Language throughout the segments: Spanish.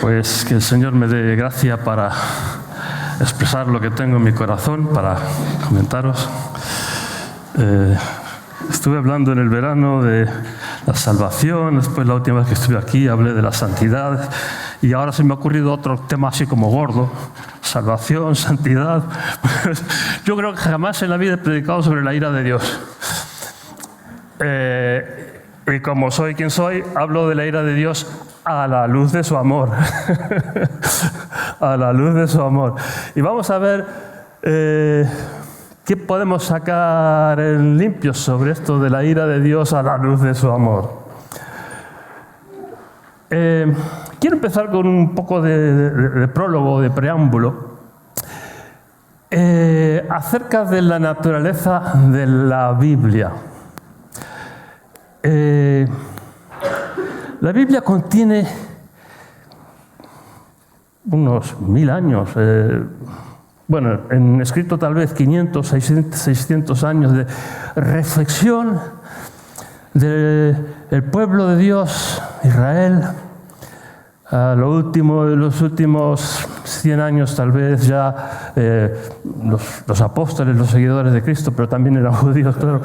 Pues que el Señor me dé gracia para expresar lo que tengo en mi corazón, para comentaros. Estuve hablando en el verano de la salvación, después la última vez que estuve aquí hablé de la santidad y ahora se me ha ocurrido otro tema así como gordo, salvación, santidad. Yo creo que jamás en la vida he predicado sobre la ira de Dios. Y como soy quien soy, hablo de la ira de Dios a la luz de su amor. A la luz de su amor. Y vamos a ver qué podemos sacar en limpio sobre esto de la ira de Dios a la luz de su amor. Quiero empezar con un poco de prólogo, de preámbulo, acerca de la naturaleza de la Biblia. La Biblia contiene unos 1000 años, en escrito tal vez 500, 600 años de reflexión del pueblo de Dios, Israel. Los últimos 100 años tal vez ya los apóstoles, los seguidores de Cristo, pero también eran judíos, claro.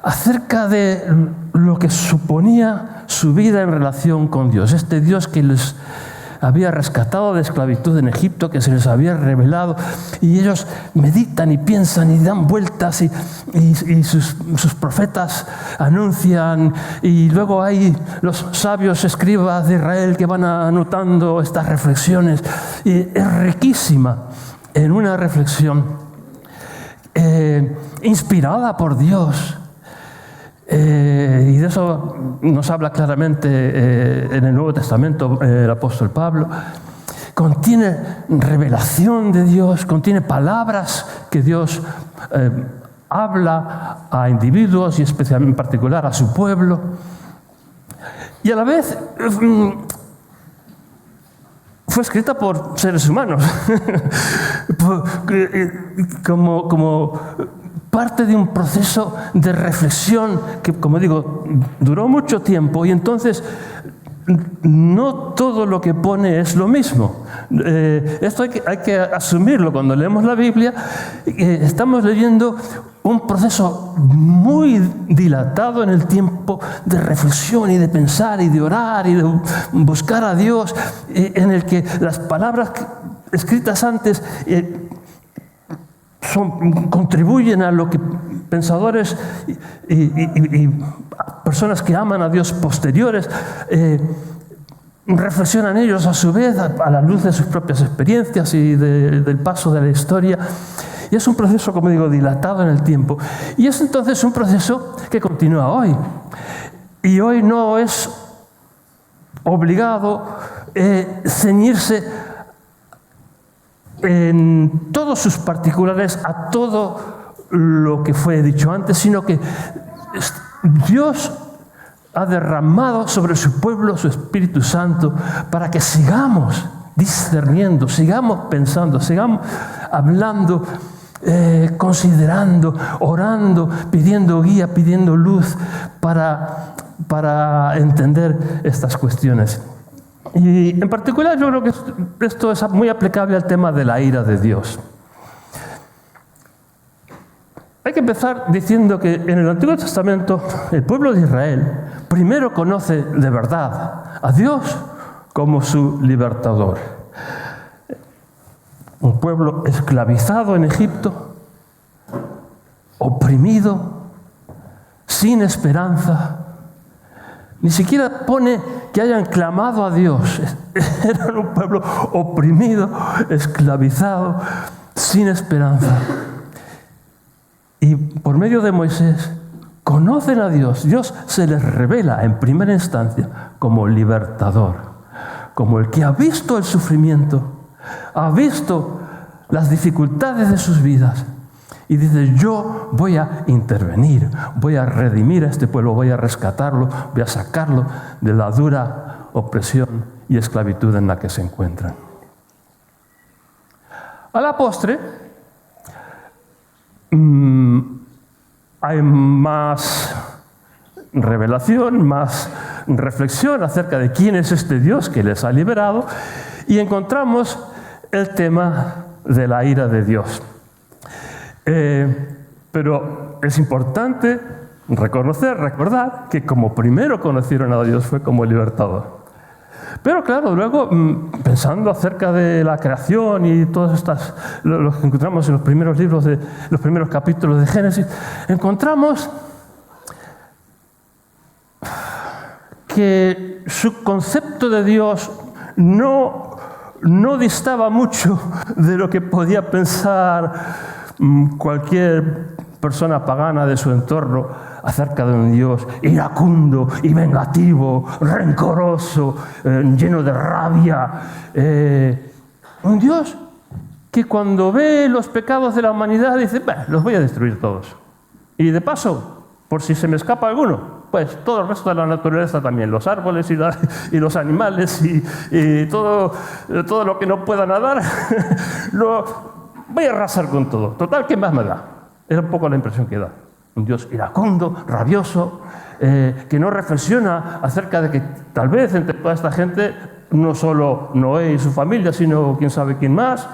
Acerca de lo que suponía su vida en relación con Dios. Este Dios que les había rescatado de esclavitud en Egipto, que se les había revelado, y ellos meditan y piensan y dan vueltas y sus profetas anuncian, y luego hay los sabios escribas de Israel que van anotando estas reflexiones, y es riquísima en una reflexión inspirada por Dios. Y de eso nos habla claramente en el Nuevo Testamento el apóstol Pablo. Contiene revelación de Dios, contiene palabras que Dios habla a individuos y especialmente en particular a su pueblo. Y a la vez fue escrita por seres humanos, como parte de un proceso de reflexión que, como digo, duró mucho tiempo, y entonces no todo lo que pone es lo mismo. Esto hay que asumirlo cuando leemos la Biblia. Estamos leyendo un proceso muy dilatado en el tiempo de reflexión y de pensar y de orar y de buscar a Dios, en el que las palabras escritas antes contribuyen a lo que pensadores y personas que aman a Dios posteriores reflexionan ellos a su vez a la luz de sus propias experiencias y del paso de la historia. Y es un proceso, como digo, dilatado en el tiempo. Y es entonces un proceso que continúa hoy. Y hoy no es obligado ceñirse en todos sus particulares a todo lo que fue dicho antes, sino que Dios ha derramado sobre su pueblo su Espíritu Santo para que sigamos discerniendo, sigamos pensando, sigamos hablando, considerando, orando, pidiendo guía, pidiendo luz para entender estas cuestiones. Y en particular yo creo que esto es muy aplicable al tema de la ira de Dios. Hay que empezar diciendo que en el Antiguo Testamento el pueblo de Israel primero conoce de verdad a Dios como su libertador. Un pueblo esclavizado en Egipto, oprimido, sin esperanza. Ni siquiera pone que hayan clamado a Dios. Eran un pueblo oprimido, esclavizado, sin esperanza. Y por medio de Moisés conocen a Dios. Dios se les revela en primera instancia como libertador, como el que ha visto el sufrimiento, ha visto las dificultades de sus vidas. Y dice, yo voy a intervenir, voy a redimir a este pueblo, voy a rescatarlo, voy a sacarlo de la dura opresión y esclavitud en la que se encuentran. A la postre, hay más revelación, más reflexión acerca de quién es este Dios que les ha liberado, y encontramos el tema de la ira de Dios. Pero es importante recordar que como primero conocieron a Dios fue como libertador. Pero claro, luego, pensando acerca de la creación y todas estas, lo que encontramos en los primeros libros, los primeros capítulos de Génesis, encontramos que su concepto de Dios no distaba mucho de lo que podía pensar cualquier persona pagana de su entorno acerca de un Dios iracundo y vengativo, rencoroso, lleno de rabia. Un Dios que cuando ve los pecados de la humanidad dice, los voy a destruir todos. Y de paso, por si se me escapa alguno, pues todo el resto de la naturaleza también, los árboles y los animales y todo lo que no pueda nadar, lo voy a arrasar con todo. Total, ¿qué más me da? Es un poco la impresión que da. Un Dios iracundo, rabioso, que no reflexiona acerca de que tal vez entre toda esta gente, no solo Noé y su familia, sino quién sabe quién más,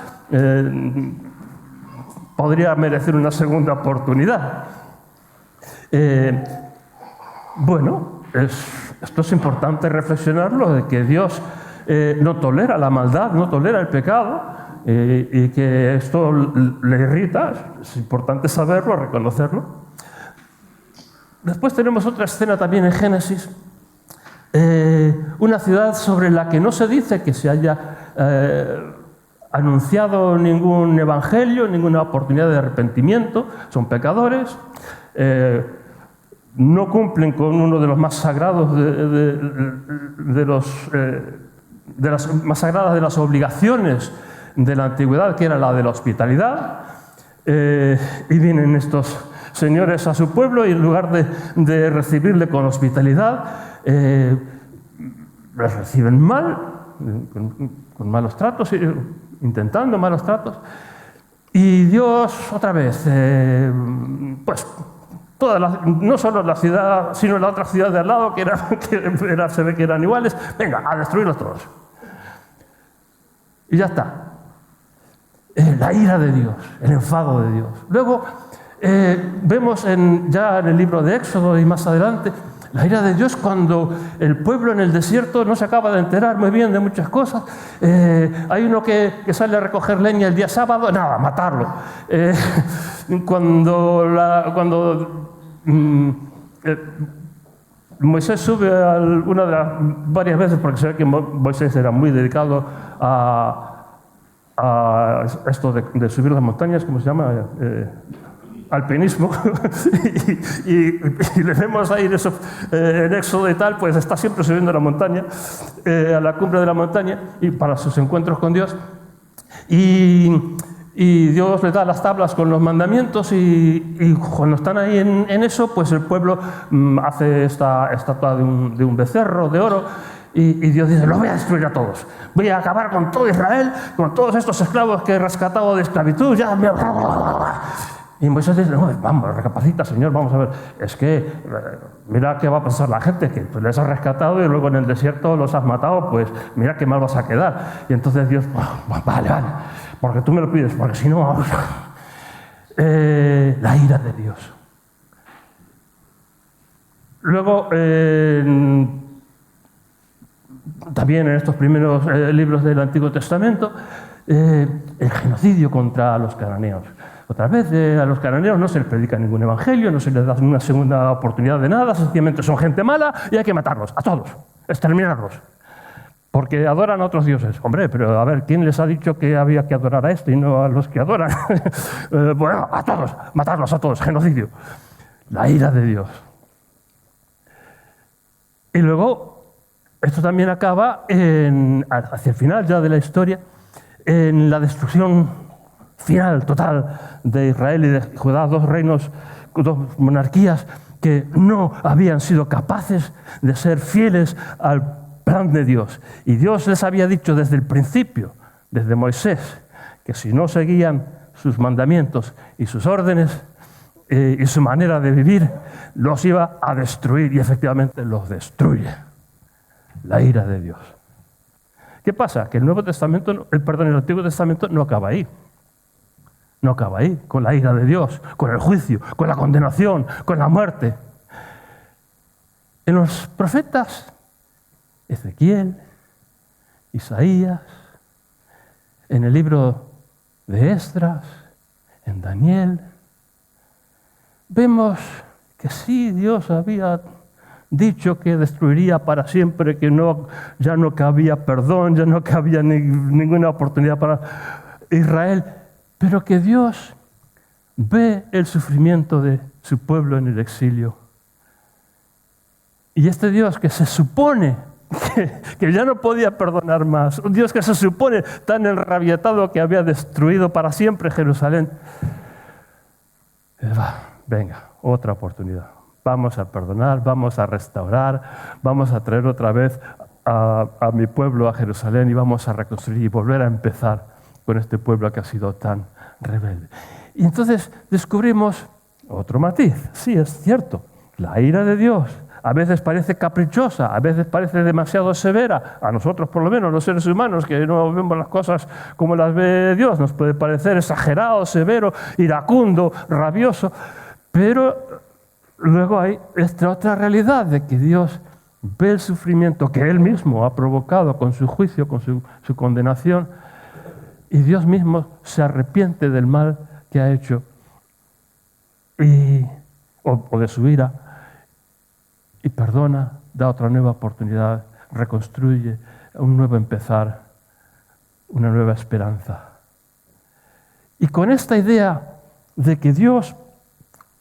podría merecer una segunda oportunidad. Bueno, esto es importante reflexionarlo, de que Dios no tolera la maldad, no tolera el pecado, y que esto le irrita. Es importante saberlo, reconocerlo. Después tenemos otra escena también en Génesis, una ciudad sobre la que no se dice que se haya anunciado ningún evangelio, ninguna oportunidad de arrepentimiento. Son pecadores, no cumplen con uno de los más sagrados de las más sagradas de las obligaciones de la antigüedad, que era la de la hospitalidad, y vienen estos señores a su pueblo y en lugar de recibirle con hospitalidad, les reciben mal, con malos tratos, intentando malos tratos, y Dios otra vez, pues no solo la ciudad, sino la otra ciudad de al lado, que se ve que eran iguales, venga, a destruirlos todos. Y ya está. La ira de Dios, el enfado de Dios. Luego vemos ya en el libro de Éxodo y más adelante, la ira de Dios cuando el pueblo en el desierto no se acaba de enterar muy bien de muchas cosas. Hay uno que sale a recoger leña el día sábado, nada, matarlo. Cuando Moisés sube varias veces, porque se ve que Moisés era muy dedicado a esto de subir las montañas, ¿cómo se llama? Alpinismo. y le vemos ahí en Éxodo y tal, pues está siempre subiendo la montaña, a la cumbre de la montaña, y para sus encuentros con Dios. Y Dios le da las tablas con los mandamientos, y cuando están ahí en eso, pues el pueblo hace esta estatua de un becerro de oro, y Dios dice, los voy a destruir a todos. Voy a acabar con todo Israel, con todos estos esclavos que he rescatado de esclavitud. Y Moisés dice, no, vamos, recapacita, Señor, vamos a ver. Es que, mira qué va a pasar la gente, que les has rescatado y luego en el desierto los has matado, pues mira qué mal vas a quedar. Y entonces Dios, vale, porque tú me lo pides, porque si no, vamos. La ira de Dios. Luego, también en estos primeros libros del Antiguo Testamento, el genocidio contra los cananeos. Otra vez, a los cananeos no se les predica ningún evangelio, no se les da una segunda oportunidad de nada, sencillamente son gente mala y hay que matarlos, a todos, exterminarlos, porque adoran a otros dioses. Hombre, pero a ver, ¿quién les ha dicho que había que adorar a este y no a los que adoran? Bueno, a todos, matarlos a todos, genocidio. La ira de Dios. Y luego, esto también acaba hacia el final ya de la historia, en la destrucción final, total, de Israel y de Judá, dos reinos, dos monarquías que no habían sido capaces de ser fieles al plan de Dios. Y Dios les había dicho desde el principio, desde Moisés, que si no seguían sus mandamientos y sus órdenes, y su manera de vivir, los iba a destruir, y efectivamente los destruye. La ira de Dios. ¿Qué pasa? Que el Antiguo Testamento no acaba ahí. No acaba ahí, con la ira de Dios, con el juicio, con la condenación, con la muerte. En los profetas, Ezequiel, Isaías, en el libro de Esdras, en Daniel, vemos que sí, Dios había dicho que destruiría para siempre, que ya no cabía perdón, ya no cabía ninguna oportunidad para Israel, pero que Dios ve el sufrimiento de su pueblo en el exilio. Y este Dios que se supone que ya no podía perdonar más, un Dios que se supone tan enrabietado que había destruido para siempre Jerusalén, venga, otra oportunidad. Vamos a perdonar, vamos a restaurar, vamos a traer otra vez a mi pueblo a Jerusalén y vamos a reconstruir y volver a empezar con este pueblo que ha sido tan rebelde. Y entonces descubrimos otro matiz. Sí, es cierto, la ira de Dios a veces parece caprichosa, a veces parece demasiado severa. A nosotros, por lo menos, los seres humanos, que no vemos las cosas como las ve Dios, nos puede parecer exagerado, severo, iracundo, rabioso. Pero luego hay esta otra realidad de que Dios ve el sufrimiento que Él mismo ha provocado con su juicio, con su condenación, y Dios mismo se arrepiente del mal que ha hecho o de su ira, y perdona, da otra nueva oportunidad, reconstruye un nuevo empezar, una nueva esperanza. Y con esta idea de que Dios,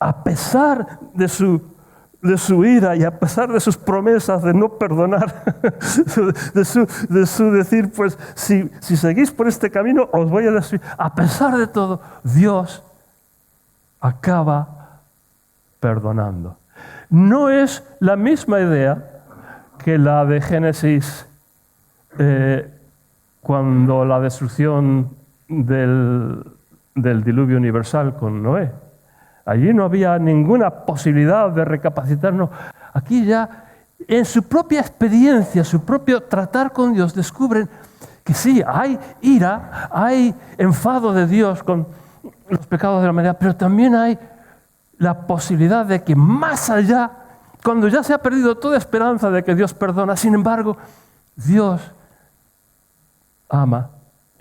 a pesar de su ira y a pesar de sus promesas de no perdonar, de su decir, pues si seguís por este camino os voy a destruir, a pesar de todo, Dios acaba perdonando. No es la misma idea que la de Génesis, cuando la destrucción del diluvio universal con Noé. Allí no había ninguna posibilidad de recapacitar. No. Aquí ya, en su propia experiencia, su propio tratar con Dios, descubren que sí, hay ira, hay enfado de Dios con los pecados de la humanidad, pero también hay la posibilidad de que más allá, cuando ya se ha perdido toda esperanza de que Dios perdona, sin embargo, Dios ama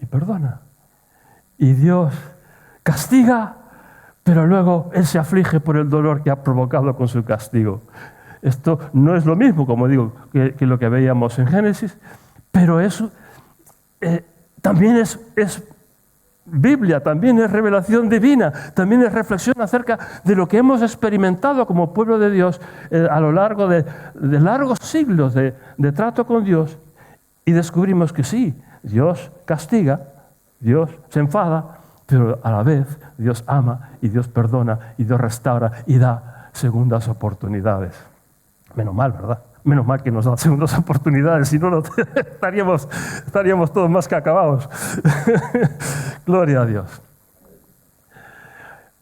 y perdona. Y Dios castiga, pero luego Él se aflige por el dolor que ha provocado con su castigo. Esto no es lo mismo, como digo, que lo que veíamos en Génesis, pero eso también es Biblia, también es revelación divina, también es reflexión acerca de lo que hemos experimentado como pueblo de Dios a lo largo de largos siglos de trato con Dios, y descubrimos que sí, Dios castiga, Dios se enfada, pero a la vez Dios ama y Dios perdona y Dios restaura y da segundas oportunidades. Menos mal, ¿verdad? Menos mal que nos da segundas oportunidades, si no estaríamos todos más que acabados. Gloria a Dios.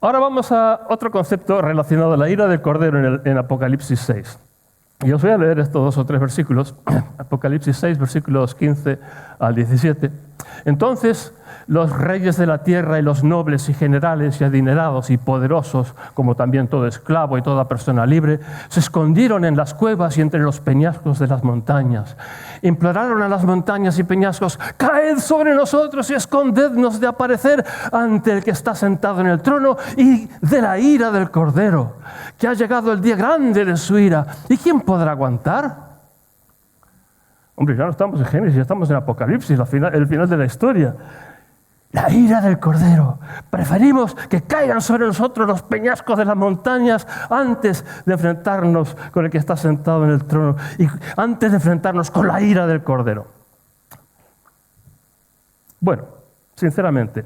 Ahora vamos a otro concepto relacionado a la ira del Cordero en Apocalipsis 6. Y os voy a leer estos 2 o 3 versículos. Apocalipsis 6, versículos 15 al 17. Entonces los reyes de la tierra y los nobles y generales y adinerados y poderosos, como también todo esclavo y toda persona libre, se escondieron en las cuevas y entre los peñascos de las montañas. Imploraron a las montañas y peñascos: caed sobre nosotros y escondednos de aparecer ante el que está sentado en el trono y de la ira del Cordero, que ha llegado el día grande de su ira. ¿Y quién podrá aguantar? Hombre, ya no estamos en Génesis, ya estamos en Apocalipsis, el final de la historia. La ira del Cordero. Preferimos que caigan sobre nosotros los peñascos de las montañas antes de enfrentarnos con el que está sentado en el trono y antes de enfrentarnos con la ira del Cordero. Bueno, sinceramente,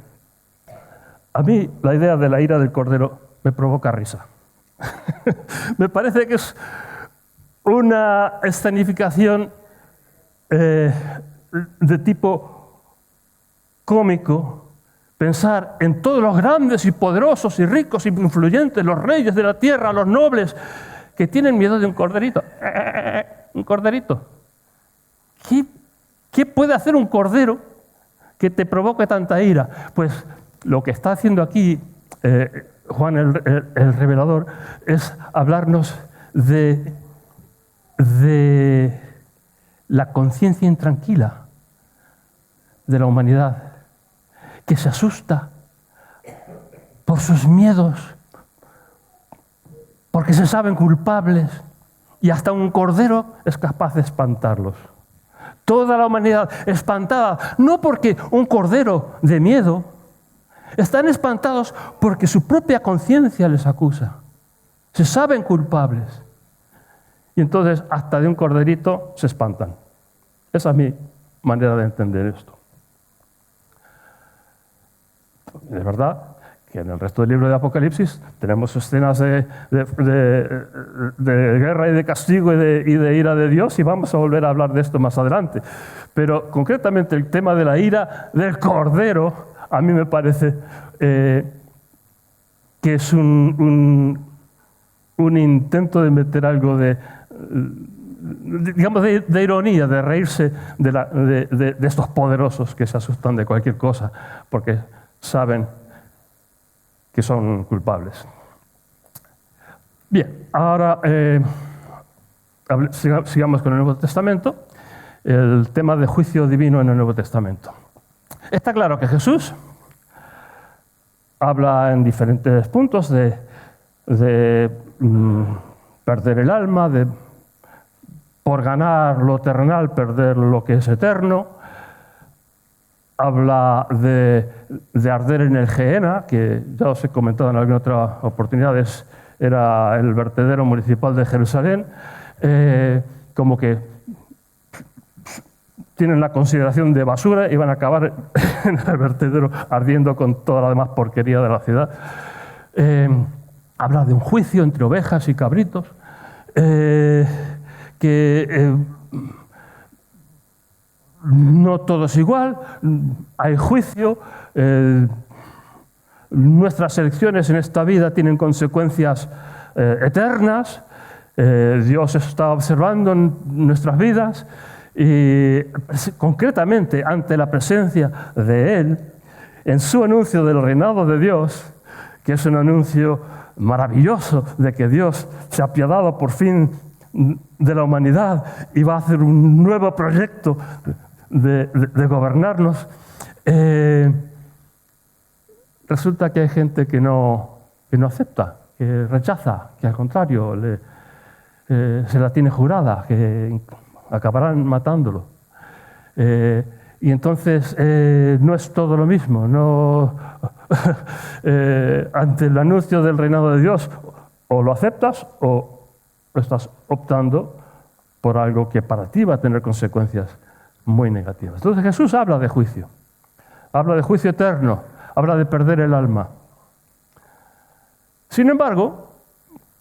a mí la idea de la ira del Cordero me provoca risa. Me parece que es una escenificación de tipo cómico, Pensar en todos los grandes y poderosos y ricos y influyentes, los reyes de la tierra, los nobles, que tienen miedo de un corderito. Un corderito. ¿Qué puede hacer un cordero que te provoque tanta ira? Pues lo que está haciendo aquí Juan el revelador es hablarnos de la conciencia intranquila de la humanidad, que se asusta por sus miedos, porque se saben culpables, y hasta un cordero es capaz de espantarlos. Toda la humanidad espantada, no porque un cordero de miedo, están espantados porque su propia conciencia les acusa. Se saben culpables. Y entonces hasta de un corderito se espantan. Esa es mi manera de entender esto. Es verdad que en el resto del libro de Apocalipsis tenemos escenas de guerra y de castigo y de ira de Dios, y vamos a volver a hablar de esto más adelante. Pero concretamente el tema de la ira del Cordero, a mí me parece que es un intento de meter algo de ironía, de reírse de estos poderosos que se asustan de cualquier cosa, porque saben que son culpables. Bien, ahora sigamos con el Nuevo Testamento, el tema de juicio divino en el Nuevo Testamento. Está claro que Jesús habla en diferentes puntos de perder el alma, por ganar lo terrenal, perder lo que es eterno. Habla de arder en el Gehenna, que ya os he comentado en alguna otra oportunidad, era el vertedero municipal de Jerusalén, como que tienen la consideración de basura y van a acabar en el vertedero ardiendo con toda la demás porquería de la ciudad. Habla de un juicio entre ovejas y cabritos, no todo es igual, hay juicio, nuestras elecciones en esta vida tienen consecuencias eternas, Dios está observando en nuestras vidas y concretamente ante la presencia de Él, en su anuncio del reinado de Dios, que es un anuncio maravilloso de que Dios se ha apiadado por fin de la humanidad y va a hacer un nuevo proyecto de gobernarnos, resulta que hay gente que no acepta, que rechaza, que al contrario se la tiene jurada, que acabarán matándolo. Y entonces no es todo lo mismo. Ante el anuncio del reinado de Dios, o lo aceptas o estás optando por algo que para ti va a tener consecuencias muy negativas. Entonces Jesús habla de juicio eterno, habla de perder el alma. Sin embargo,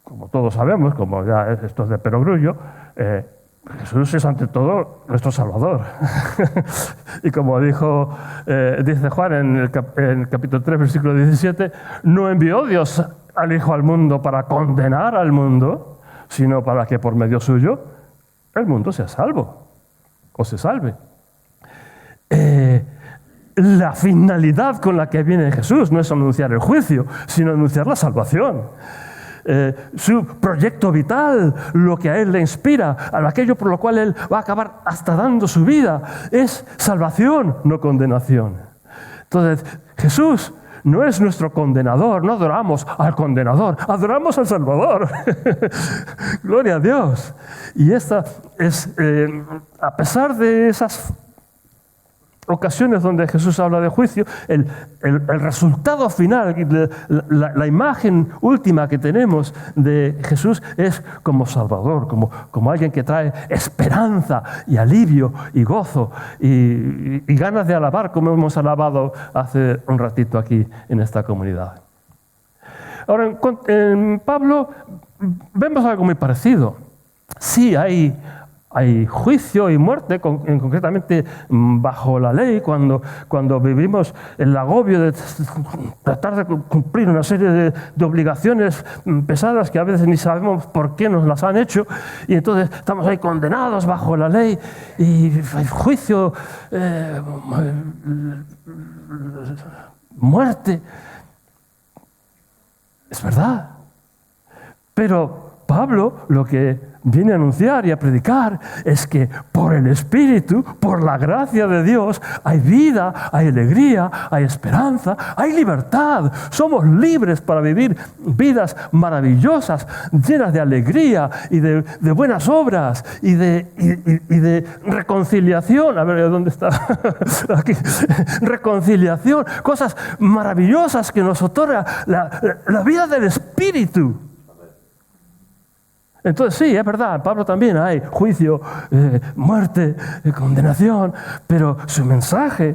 como todos sabemos, como ya esto es de perogrullo, Jesús es ante todo nuestro Salvador. Y como dice Juan en el capítulo 3, versículo 17, no envió Dios al Hijo al mundo para condenar al mundo, sino para que por medio suyo el mundo sea salvo o se salve. La finalidad con la que viene Jesús no es anunciar el juicio, sino anunciar la salvación. Su proyecto vital, lo que a Él le inspira, aquello por lo cual Él va a acabar hasta dando su vida, es salvación, no condenación. Entonces, Jesús no es nuestro condenador, no adoramos al condenador, adoramos al Salvador. Gloria a Dios. Y esta es, a pesar de esas ocasiones donde Jesús habla de juicio, el resultado final, la imagen última que tenemos de Jesús es como Salvador, como alguien que trae esperanza y alivio y gozo y ganas de alabar, como hemos alabado hace un ratito aquí en esta comunidad. Ahora, en Pablo vemos algo muy parecido. Sí, hay Hay juicio y muerte, concretamente bajo la ley, cuando vivimos el agobio de tratar de cumplir una serie de obligaciones pesadas que a veces ni sabemos por qué nos las han hecho, y entonces estamos ahí condenados bajo la ley, y hay juicio, muerte. Es verdad. Pero Pablo lo que viene a anunciar y a predicar es que por el Espíritu, por la gracia de Dios, hay vida, hay alegría, hay esperanza, hay libertad. Somos libres para vivir vidas maravillosas, llenas de alegría y de buenas obras y de reconciliación. A ver, ¿dónde está? Aquí. Reconciliación. Cosas maravillosas que nos otorga la vida del Espíritu. Entonces sí, es verdad, Pablo también hay juicio, muerte, condenación, pero su mensaje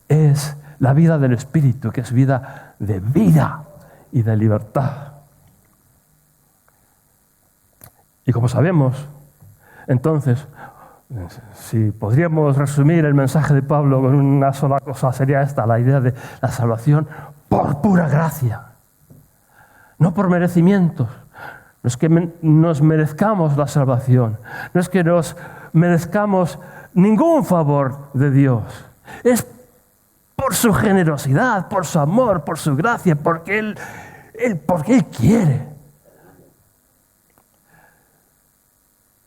es la vida del Espíritu, que es vida y de libertad. Y como sabemos, entonces, si podríamos resumir el mensaje de Pablo con una sola cosa, sería esta, la idea de la salvación por pura gracia, no por merecimientos. No es que nos merezcamos la salvación, no es que nos merezcamos ningún favor de Dios. Es por su generosidad, por su amor, por su gracia, porque Él quiere.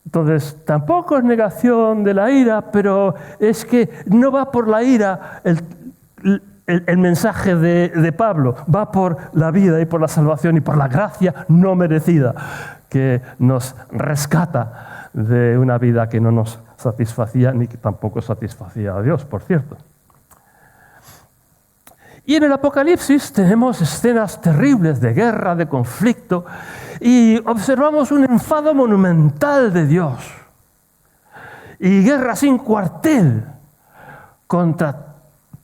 Entonces, tampoco es negación de la ira, pero es que no va por la ira el mensaje de Pablo, va por la vida y por la salvación y por la gracia no merecida que nos rescata de una vida que no nos satisfacía ni que tampoco satisfacía a Dios, por cierto. Y en el Apocalipsis tenemos escenas terribles de guerra, de conflicto, y observamos un enfado monumental de Dios y guerra sin cuartel contra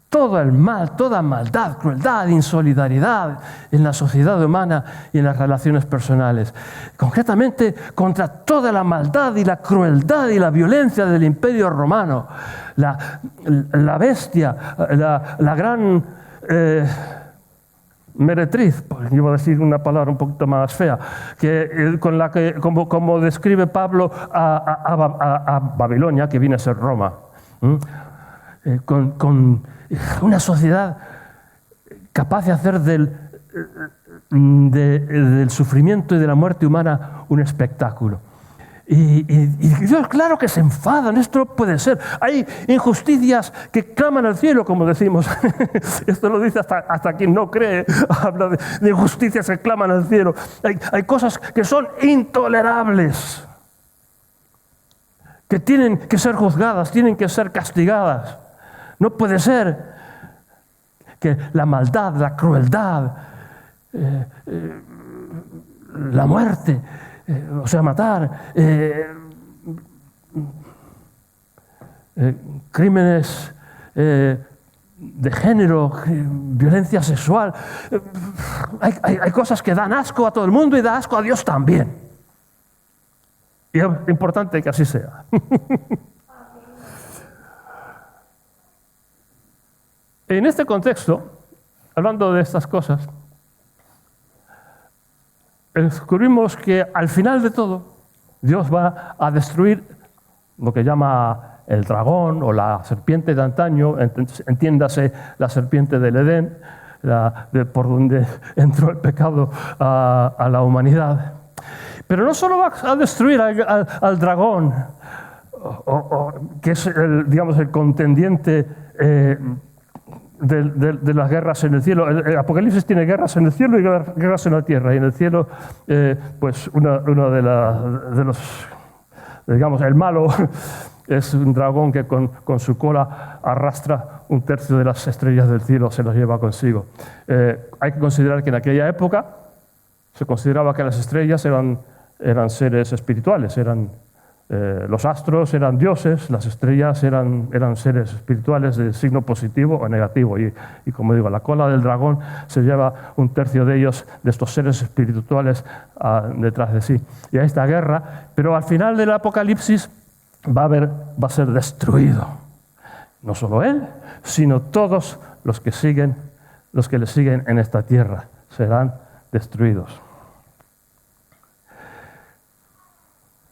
todo el mal, toda maldad, crueldad, insolidaridad en la sociedad humana y en las relaciones personales. Concretamente, contra toda la maldad y la crueldad y la violencia del Imperio Romano. La bestia, la gran meretriz, iba a decir una palabra un poquito más fea, con la que, como describe Pablo a Babilonia, que viene a ser Roma. Con una sociedad capaz de hacer del sufrimiento y de la muerte humana un espectáculo. Y Dios, claro que se enfadan, esto no puede ser. Hay injusticias que claman al cielo, como decimos. Esto lo dice hasta quien no cree, habla de injusticias que claman al cielo. Hay cosas que son intolerables, que tienen que ser juzgadas, tienen que ser castigadas. No puede ser que la maldad, la crueldad, la muerte, o sea, matar, crímenes de género, violencia sexual. Hay cosas que dan asco a todo el mundo y da asco a Dios también. Y es importante que así sea. En este contexto, hablando de estas cosas, descubrimos que al final de todo, Dios va a destruir lo que llama el dragón o la serpiente de antaño, entiéndase la serpiente del Edén, por donde entró el pecado a la humanidad. Pero no solo va a destruir al dragón, que es el contendiente de las guerras en el cielo. El Apocalipsis tiene guerras en el cielo y guerras en la tierra. Y en el cielo, pues uno de los, digamos, el malo es un dragón que con su cola arrastra 1/3 de las estrellas del cielo, se las lleva consigo. Hay que considerar que en aquella época se consideraba que las estrellas eran seres espirituales, los astros eran dioses, las estrellas eran seres espirituales de signo positivo o negativo. Y como digo, la cola del dragón se lleva 1/3 de ellos, de estos seres espirituales, detrás de sí. Y hay esta guerra, pero al final del Apocalipsis va a ser destruido. No solo él, sino todos los que le siguen en esta tierra serán destruidos.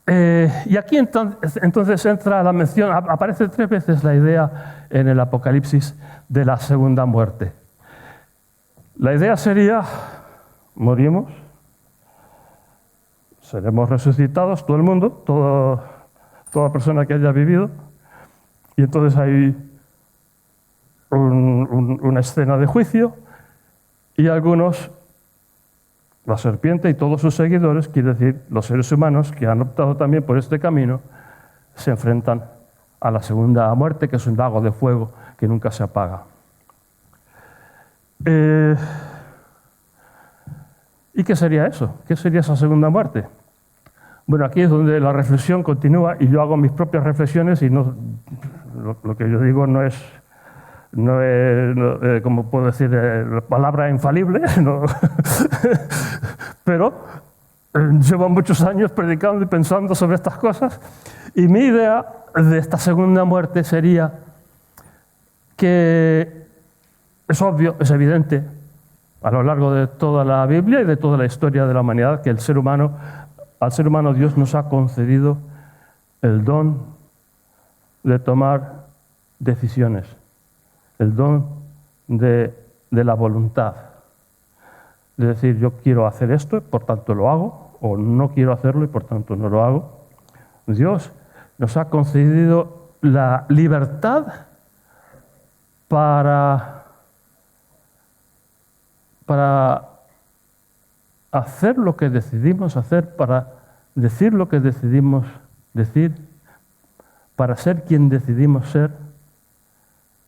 Y aquí entonces entra la mención, aparece 3 veces la idea en el Apocalipsis de la segunda muerte. La idea sería, morimos, seremos resucitados, todo el mundo, toda persona que haya vivido, y entonces hay una escena de juicio, y algunos, la serpiente y todos sus seguidores, quiere decir los seres humanos que han optado también por este camino, se enfrentan a la segunda muerte, que es un lago de fuego que nunca se apaga. ¿Y qué sería eso? ¿Qué sería esa segunda muerte? Bueno, aquí es donde la reflexión continúa y yo hago mis propias reflexiones y no, lo que yo digo no es como puedo decir, palabra infalible, no. Pero llevo muchos años predicando y pensando sobre estas cosas y mi idea de esta segunda muerte sería que es obvio, es evidente, a lo largo de toda la Biblia y de toda la historia de la humanidad, que al ser humano Dios nos ha concedido el don de tomar decisiones, el don de la voluntad. De decir, yo quiero hacer esto, por tanto lo hago, o no quiero hacerlo y por tanto no lo hago. Dios nos ha concedido la libertad para hacer lo que decidimos hacer, para decir lo que decidimos decir, para ser quien decidimos ser.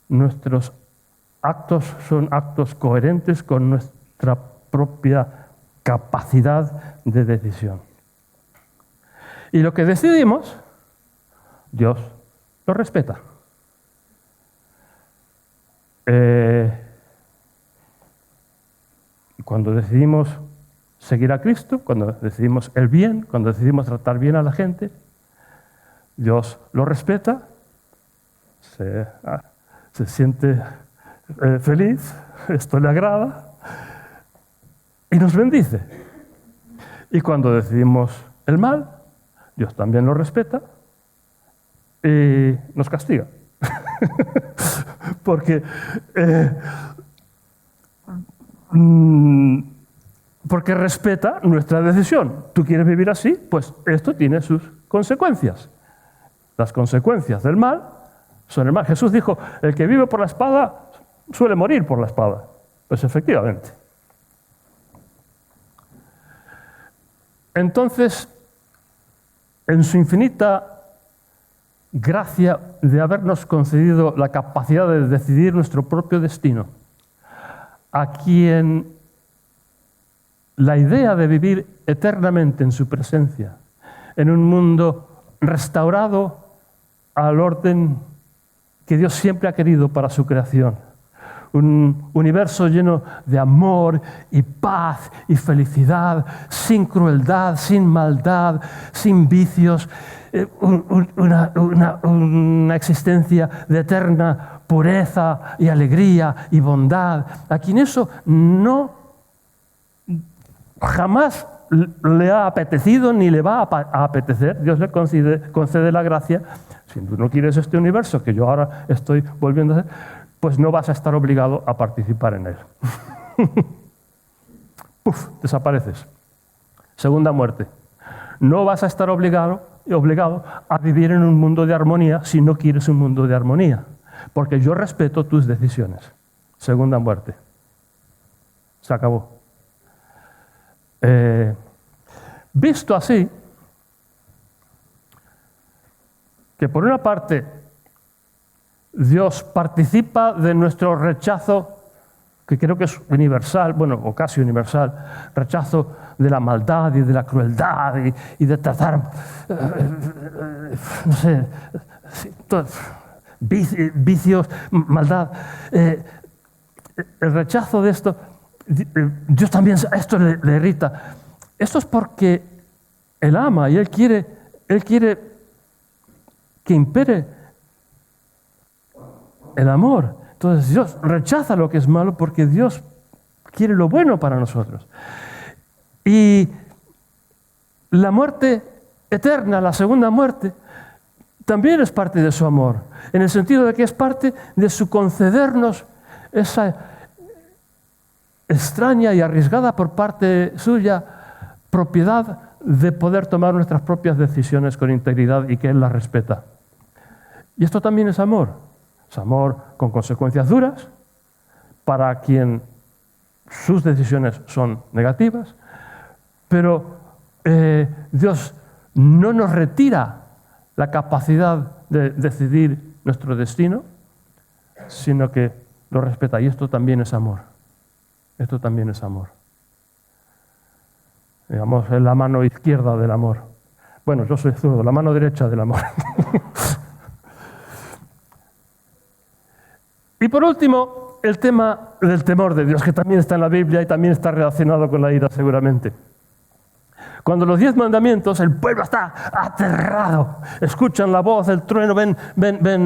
Nuestros actos son actos coherentes con nuestra propia capacidad de decisión. Y lo que decidimos, Dios lo respeta. Cuando decidimos seguir a Cristo, cuando decidimos el bien, cuando decidimos tratar bien a la gente, Dios lo respeta, se siente feliz, esto le agrada y nos bendice. Y cuando decidimos el mal, Dios también lo respeta y nos castiga. Porque respeta nuestra decisión. ¿Tú quieres vivir así? Pues esto tiene sus consecuencias. Las consecuencias del mal son el mal. Jesús dijo, el que vive por la espada suele morir por la espada. Pues efectivamente. Entonces, en su infinita gracia de habernos concedido la capacidad de decidir nuestro propio destino, a quien la idea de vivir eternamente en su presencia, en un mundo restaurado al orden que Dios siempre ha querido para su creación, un universo lleno de amor y paz y felicidad, sin crueldad, sin maldad, sin vicios, una existencia de eterna pureza y alegría y bondad, a quien eso no jamás le ha apetecido ni le va a apetecer. Dios le concede la gracia. Si tú no quieres este universo que yo ahora estoy volviendo a hacer, pues no vas a estar obligado a participar en él. Puf, desapareces. Segunda muerte. No vas a estar obligado a vivir en un mundo de armonía si no quieres un mundo de armonía, porque yo respeto tus decisiones. Segunda muerte. Se acabó. Visto así, que por una parte Dios participa de nuestro rechazo, que creo que es universal, bueno, o casi universal, rechazo de la maldad y de la crueldad y de tratar, no sé, vicios, maldad. El rechazo de esto, Dios también, esto le irrita. Esto es porque Él ama y Él quiere que impere el amor. Entonces Dios rechaza lo que es malo porque Dios quiere lo bueno para nosotros. Y la muerte eterna, la segunda muerte, también es parte de su amor, en el sentido de que es parte de su concedernos esa extraña y arriesgada por parte suya propiedad de poder tomar nuestras propias decisiones con integridad y que Él las respeta. Y esto también es amor. Es amor con consecuencias duras para quien sus decisiones son negativas, pero Dios no nos retira la capacidad de decidir nuestro destino, sino que lo respeta. Y esto también es amor. Esto también es amor. Digamos, es la mano izquierda del amor. Bueno, yo soy zurdo, la mano derecha del amor. Y por último, el tema del temor de Dios, que también está en la Biblia y también está relacionado con la ira seguramente. Cuando los 10 mandamientos, el pueblo está aterrado. Escuchan la voz, el trueno, ven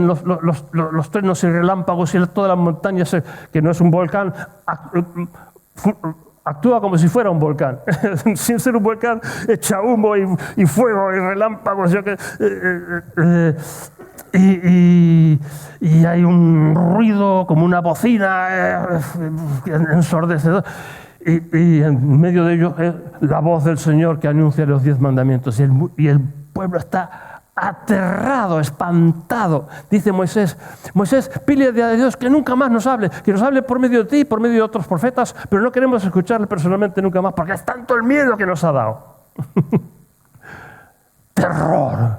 los truenos y relámpagos y toda la montaña, que no es un volcán, actúa como si fuera un volcán. Sin ser un volcán, echa humo y fuego y relámpagos. Y hay un ruido como una bocina ensordecedor. Y en medio de ello es la voz del Señor que anuncia los 10 mandamientos. Y el pueblo está aterrado, espantado. Dice Moisés, pídele a Dios que nunca más nos hable, que nos hable por medio de ti, por medio de otros profetas, pero no queremos escucharle personalmente nunca más, porque es tanto el miedo que nos ha dado. Terror.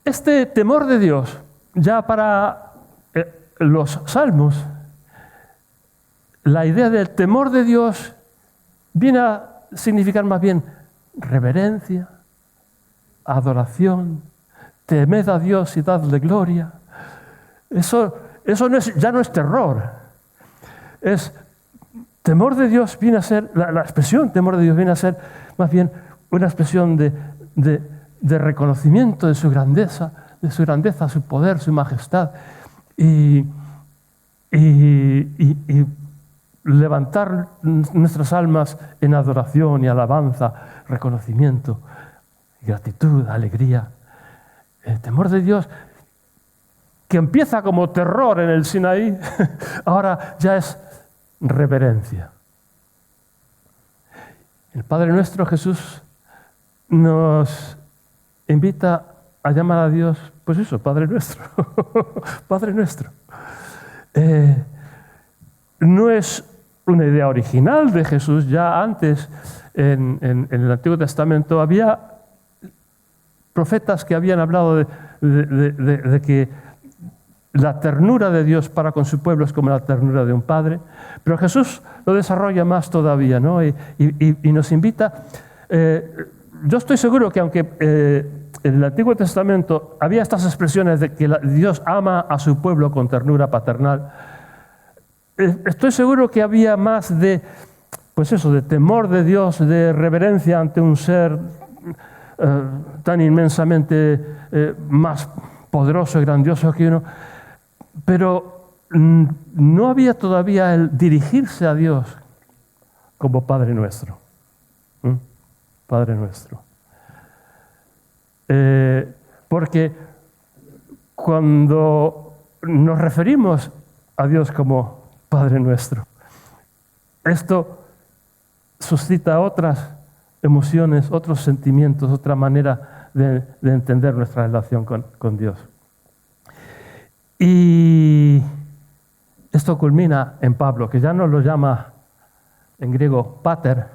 Este temor de Dios, ya para los salmos, la idea del temor de Dios viene a significar más bien reverencia, adoración, temed a Dios y dadle gloria. Eso ya no es terror. Temor de Dios viene a ser, la expresión temor de Dios viene a ser más bien una expresión de reconocimiento de su grandeza, su poder, su majestad. Y levantar nuestras almas en adoración y alabanza, reconocimiento, gratitud, alegría. El temor de Dios, que empieza como terror en el Sinaí, ahora ya es reverencia. El Padre nuestro, Jesús, nos invita a llamar a Dios, pues eso, Padre nuestro. Padre nuestro. No es una idea original de Jesús. Ya antes, en el Antiguo Testamento, había profetas que habían hablado de que la ternura de Dios para con su pueblo es como la ternura de un padre. Pero Jesús lo desarrolla más todavía, ¿no? Y nos invita. Yo estoy seguro que aunque en el Antiguo Testamento había estas expresiones de que Dios ama a su pueblo con ternura paternal, estoy seguro que había más de temor de Dios, de reverencia ante un ser tan inmensamente más poderoso y grandioso que uno. Pero no había todavía el dirigirse a Dios como Padre nuestro. Padre nuestro. Porque cuando nos referimos a Dios como Padre nuestro, esto suscita otras emociones, otros sentimientos, otra manera de entender nuestra relación con Dios. Y esto culmina en Pablo, que ya no lo llama en griego pater,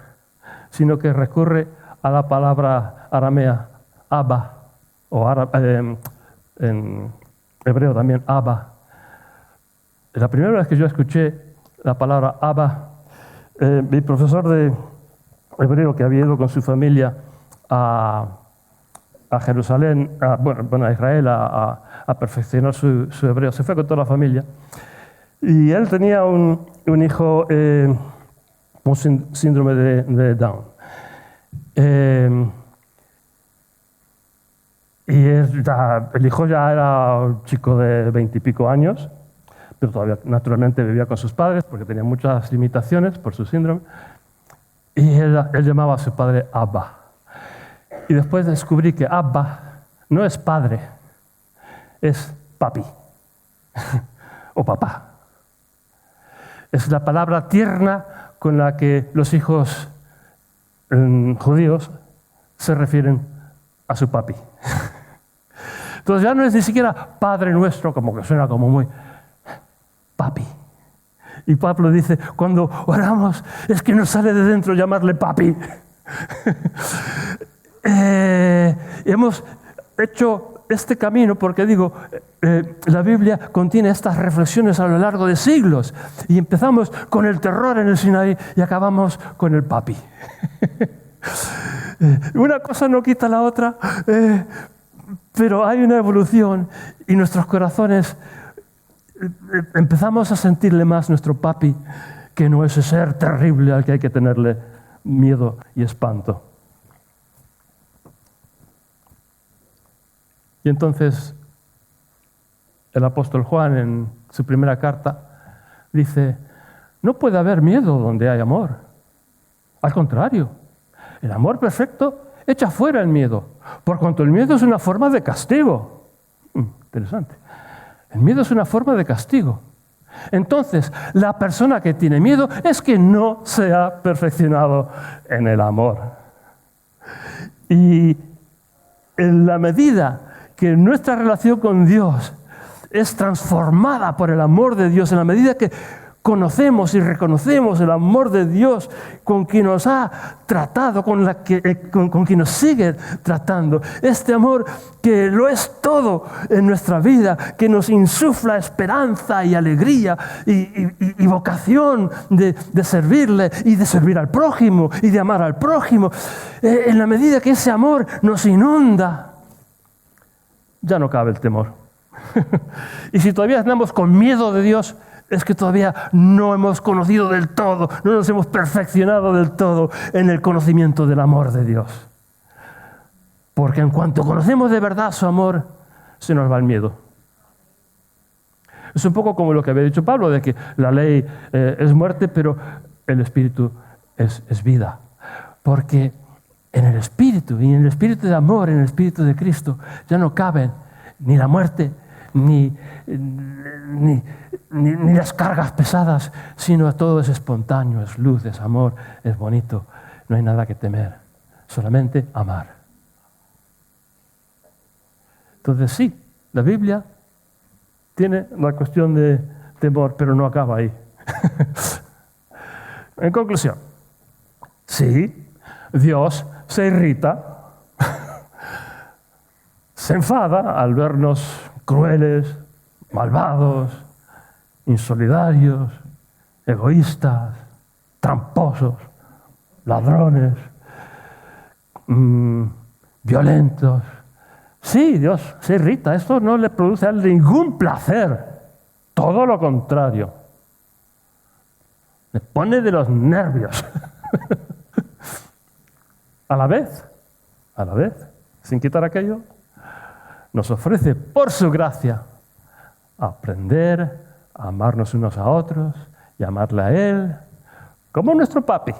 sino que recurre a la palabra aramea Abba, o en hebreo también Abba. La primera vez que yo escuché la palabra Abba, mi profesor de hebreo, que había ido con su familia a Jerusalén, a Israel, a perfeccionar su hebreo, se fue con toda la familia. Y él tenía un hijo con síndrome de Down. el hijo ya era un chico de 20 y pico años, pero todavía naturalmente vivía con sus padres porque tenía muchas limitaciones por su síndrome. Y él llamaba a su padre Abba. Y después descubrí que Abba no es padre, es papi o papá. Es la palabra tierna con la que los hijos judíos se refieren a su papi. Entonces ya no es ni siquiera Padre Nuestro, como que suena como muy papi. Y Pablo dice, cuando oramos, es que nos sale de dentro llamarle papi. Hemos hecho este camino porque digo, la Biblia contiene estas reflexiones a lo largo de siglos. Y empezamos con el terror en el Sinaí y acabamos con el papi. Una cosa no quita la otra, pero hay una evolución y nuestros corazones empezamos a sentirle más nuestro papi que no ese ser terrible al que hay que tenerle miedo y espanto. Y entonces el apóstol Juan en su primera carta dice, no puede haber miedo donde hay amor. Al contrario, el amor perfecto echa fuera el miedo, por cuanto el miedo es una forma de castigo. Interesante. El miedo es una forma de castigo. Entonces, la persona que tiene miedo es que no se ha perfeccionado en el amor. Y en la medida que nuestra relación con Dios es transformada por el amor de Dios, en la medida que conocemos y reconocemos el amor de Dios con quien nos ha tratado, con quien nos sigue tratando. Este amor que lo es todo en nuestra vida, que nos insufla esperanza y alegría y vocación de servirle y de servir al prójimo y de amar al prójimo. En la medida que ese amor nos inunda, ya no cabe el temor. Y si todavía andamos con miedo de Dios, es que todavía no hemos conocido del todo, no nos hemos perfeccionado del todo en el conocimiento del amor de Dios. Porque en cuanto conocemos de verdad su amor, se nos va el miedo. Es un poco como lo que había dicho Pablo, de que la ley es muerte, pero el Espíritu es vida. Porque en el Espíritu, y en el Espíritu de amor, en el Espíritu de Cristo, ya no caben ni la muerte, ni las cargas pesadas, sino todo es espontáneo, es luz, es amor, es bonito. No hay nada que temer, solamente amar. Entonces sí, la Biblia tiene la cuestión de temor, pero no acaba ahí. En conclusión, sí, Dios se irrita, se enfada al vernos crueles, malvados, insolidarios, egoístas, tramposos, ladrones, violentos. Sí, Dios se irrita. Esto no le produce a él ningún placer. Todo lo contrario. Le pone de los nervios. A la vez, sin quitar aquello, nos ofrece por su gracia aprender a amarnos unos a otros y amarle a Él como nuestro papi,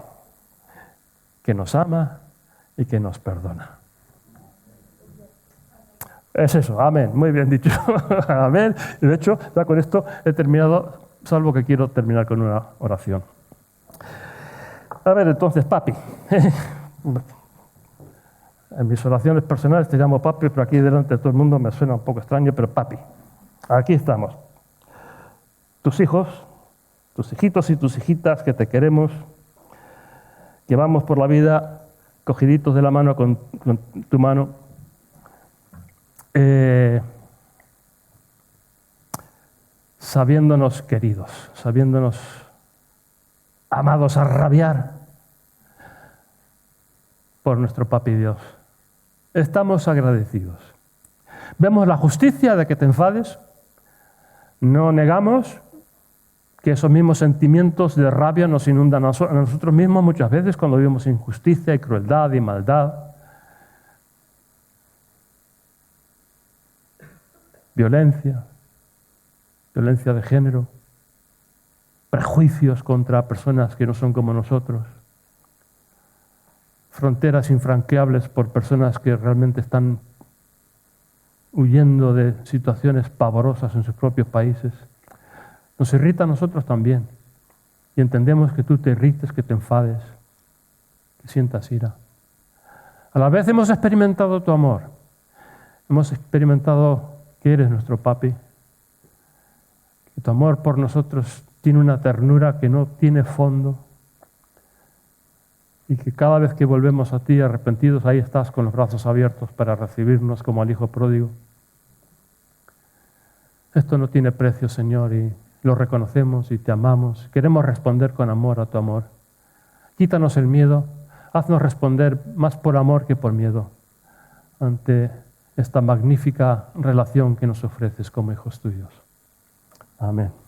que nos ama y que nos perdona. Es eso, amén, muy bien dicho. Amén. Y de hecho, ya con esto he terminado, salvo que quiero terminar con una oración. A ver, entonces, papi. En mis oraciones personales te llamo papi, pero aquí delante de todo el mundo me suena un poco extraño, pero papi. Aquí estamos. Tus hijos, tus hijitos y tus hijitas que te queremos, que vamos por la vida cogiditos de la mano con tu mano, sabiéndonos queridos, sabiéndonos amados a rabiar por nuestro papi Dios. Estamos agradecidos. Vemos la justicia de que te enfades. No negamos que esos mismos sentimientos de rabia nos inundan a nosotros mismos muchas veces cuando vivimos injusticia y crueldad y maldad. violencia de género, prejuicios contra personas que no son como nosotros, fronteras infranqueables por personas que realmente están huyendo de situaciones pavorosas en sus propios países. Nos irrita a nosotros también. Y entendemos que tú te irrites, que te enfades, que sientas ira. A la vez hemos experimentado tu amor. Hemos experimentado que eres nuestro papi. Que tu amor por nosotros tiene una ternura que no tiene fondo. Y que cada vez que volvemos a ti arrepentidos, ahí estás con los brazos abiertos para recibirnos como al Hijo pródigo. Esto no tiene precio, Señor, y lo reconocemos y te amamos. Queremos responder con amor a tu amor. Quítanos el miedo, haznos responder más por amor que por miedo ante esta magnífica relación que nos ofreces como hijos tuyos. Amén.